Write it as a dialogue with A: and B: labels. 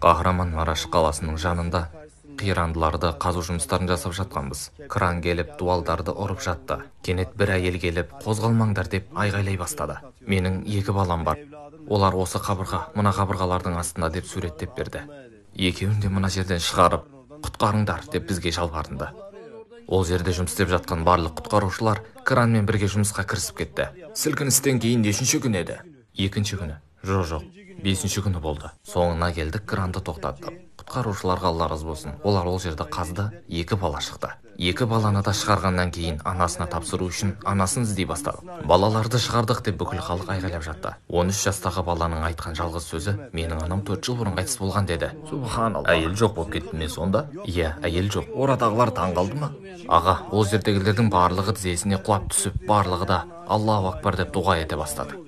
A: Kahramanmaraş қаласының жанында қирандыларды қазу жұмыстарын жасап жатқанбыз. Кран келіп дуалдарды ұрып жатты. Кенет бір әйел келіп, қозғалмаңдар деп айғайлай бастады. Менің 2 балам бар. Олар осы қабырға, мына қабырғалардың астында деп суреттеп берді. Екеуін де мына жерден шығарып, құтқарыңдар деп бізге жалбарынды. Ол жерде жұмыс істеп жатқан барлық құтқарушылар кранмен бірге жұмысқа кірісіп кетті. Сілкіністен кейін нешінші күн еді? 2-ші күні. Жоқ, 5-ші күні болды. Соңына келдік, кранды тоқтаттық. Құтқарушыларға Алла разы болсын. Олар ол жерді қазды, 2 бала шықты. 2 баланы да шығарғаннан кейін анасына тапсыру үшін анасын іздей бастады. Балаларды шығардық деп бүкіл халық айғайлап жатты. 13 жастағы баланың айтқан жалғыз сөзі: менің анам 4 жыл бұрын қайтыс болған деді. Субханалла. Әйел жоқ болып кетті ме сонда? Иә, әйел жоқ. Орадағылар таң қалды ма? Аға, ол жердегілердің барлығы тізесіне құлап түсіп, барлығы да Аллаху акбар деп дұға ете бастады.